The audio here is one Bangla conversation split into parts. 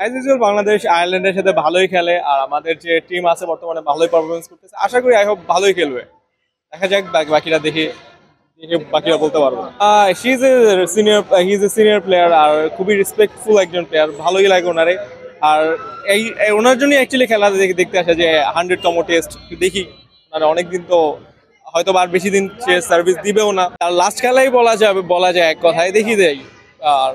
অ্যাজ ইউজুয়াল বাংলাদেশ আয়ারল্যান্ডের সাথে ভালোই খেলে, আর আমাদের যে টিম আছে বর্তমানে ভালোই পারফরমেন্স করতেছে। আশা করি আই হোপ ভালোই খেলবে। দেখা যাক, বাকিরা দেখে দেখে বাকিরা বলতে পারবো। She is a senior, he is a senior player, আর খুবই রেসপেক্টফুল একজন প্লেয়ার, ভালোই লাগে ওনারে। আর ওনার জন্যই অ্যাকচুয়ালি খেলা দেখতে আসা, যে 100তম টেস্ট দেখি। ওনারা অনেকদিন তো হয়তো আর বেশি দিন সে সার্ভিস দিবেও না, আর লাস্ট খেলাই বলা যায় এক কথায় দেখি দেয়। আর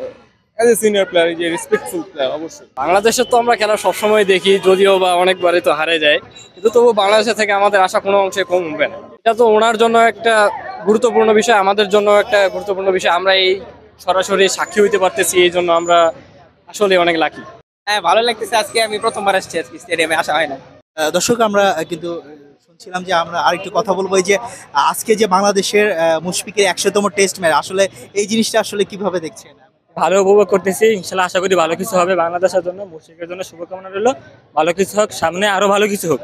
অ্যাজ এ সিনিয়র প্লেয়ার, যে রেসপেক্টফুল প্লেয়ার অবশ্যই। বাংলাদেশের তো আমরা খেলা সবসময় দেখি, যদিও বা অনেকবারই তো হারে যায়, কিন্তু তবু বাংলাদেশের থেকে আমাদের আশা কোনো অংশে কমবে না। এটা তো ওনার জন্য একটা গুরুত্বপূর্ণ বিষয়, আমাদের জন্য একটা গুরুত্বপূর্ণ বিষয়। আমরা এই সরাসরি সাক্ষী হইতে পারতেছি, এই জন্য আমরা আসলে অনেক লাকি। হ্যাঁ, ভালো লাগতেছে। আজকে আমি প্রথমবার আসছি, আজকে স্টেডিয়ামে আসা হয় না। দর্শক আমরা কিন্তু শুনছিলাম যে আমরা আরেকটু কথা বলবো এই যে আজকে যে বাংলাদেশের মুশফিকের 100তম টেস্ট ম্যাচ, আসলে এই জিনিসটা আসলে কিভাবে দেখছেন? ভালো উপভোগ করতেছি, ইনশাল্লাহ আশা করি ভালো কিছু হবে বাংলাদেশের জন্য, মুশফিকের জন্য শুভকামনা রইল। ভালো কিছু হোক, সামনে আরো ভালো কিছু হোক,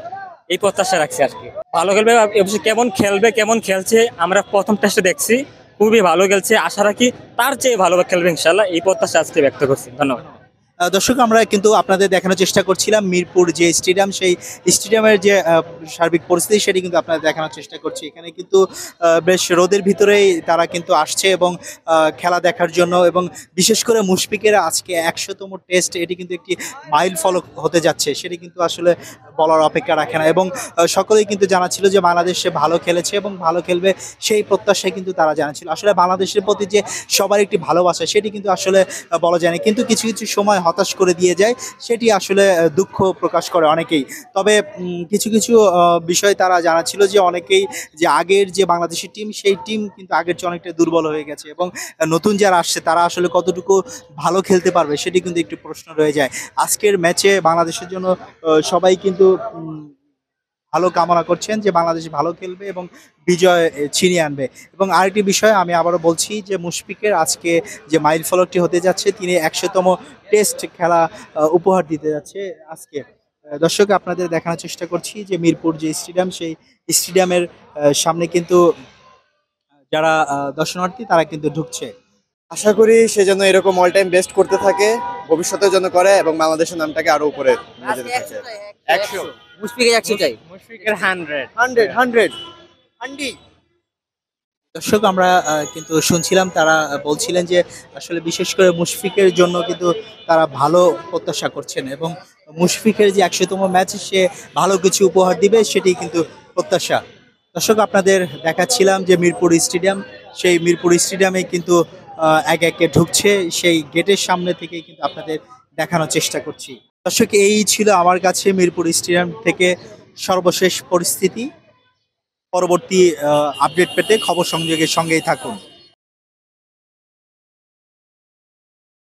এই প্রত্যাশা রাখছি আর কি। ভালো খেলবে, অবশ্যই কেমন খেলবে কেমন খেলছে আমরা প্রথম টেস্টে দেখছি, খুবই ভালো খেলছে। আশা রাখি তার চেয়ে ভালো খেলবে ইনশাল্লাহ, এই প্রত্যাশা আজকে ব্যক্ত করছি। ধন্যবাদ। দর্শক আমরা কিন্তু আপনাদের দেখানোর চেষ্টা করছিলাম মিরপুর যে স্টেডিয়াম, সেই স্টেডিয়ামের যে সার্বিক পরিস্থিতি সেটি কিন্তু আপনাদের দেখানোর চেষ্টা করছি। এখানে কিন্তু বেশ রোদের ভিতরেই তারা কিন্তু আসছে এবং খেলা দেখার জন্য, এবং বিশেষ করে মুশফিকের আজকে 100তম টেস্ট, এটি কিন্তু একটি মাইল ফলক হতে যাচ্ছে, সেটি কিন্তু আসলে বলার অপেক্ষা রাখে না। এবং সকলেই কিন্তু জানাচ্ছিল যে বাংলাদেশে ভালো খেলেছে এবং ভালো খেলবে, সেই প্রত্যাশায় কিন্তু তারা জানাচ্ছিল। আসলে বাংলাদেশের প্রতি যে সবার একটি ভালোবাসা সেটি কিন্তু আসলে বলা যায় না, কিন্তু কিছু কিছু সময় হতাশ করে দিয়ে যায়, সেটি আসলে দুঃখ প্রকাশ করে অনেকেই। তবে কিছু কিছু বিষয় তারা জানাচ্ছিল যে অনেকেই যে আগের যে বাংলাদেশের টিম, সেই টিম কিন্তু আগের চেয়ে অনেকটা দুর্বল হয়ে গেছে, এবং নতুন যারা আসছে তারা আসলে কতটুকু ভালো খেলতে পারবে সেটি কিন্তু একটু প্রশ্ন রয়ে যায়। আজকের ম্যাচে বাংলাদেশের জন্য সবাই কিন্তু ভালো কামনা করছেন যে বাংলাদেশ ভালো খেলবে এবং বিজয় ছিনিয়ে আনবে। এবং আরেকটি বিষয় আমি আবারও বলছি যে মুশফিকের আজকে যে মাইল ফলকটি হতে যাচ্ছে, তিনি 100তম টেস্ট খেলা উপহার দিতে যাচ্ছে আজকে। দর্শক আপনাদের দেখানোর চেষ্টা করছি যে মিরপুর যে স্টেডিয়াম, সেই স্টেডিয়ামের সামনে কিন্তু যারা দর্শনার্থী তারা কিন্তু ঢুকছে। আশা করি সে যেন এরকম অল টাইম বেস্ট করতে থাকে, ভবিষ্যতের জন্য করে, এবং বাংলাদেশের নামটাকে আরো উপরে নিয়ে যেতে থাকে। 100 মুশফিকের 100 চাই। মুশফিকের 100 100 দর্শক আমরা কিন্তু শুনছিলাম তারা বলছিলেন যে আসলে বিশেষ করে মুশফিকের জন্য কিন্তু তারা ভালো প্রত্যাশা করছেন, এবং মুশফিকের যে 100তম ম্যাচ সে ভালো কিছু উপহার দিবে সেটি কিন্তু প্রত্যাশা। দর্শক আপনাদের দেখাচ্ছিলাম যে মিরপুর স্টেডিয়াম, সেই মিরপুর স্টেডিয়ামে কিন্তু একে একে ঢুকছে, সেই গেটের সামনে থেকে কিন্তু আপনাদের দেখানোর চেষ্টা করছি। দর্শক এই ছিল আমার কাছে মিরপুর স্টেডিয়াম থেকে সর্বশেষ পরিস্থিতি। পরবর্তী আপডেট পেতে খবর সংযোগের সঙ্গেই থাকুন।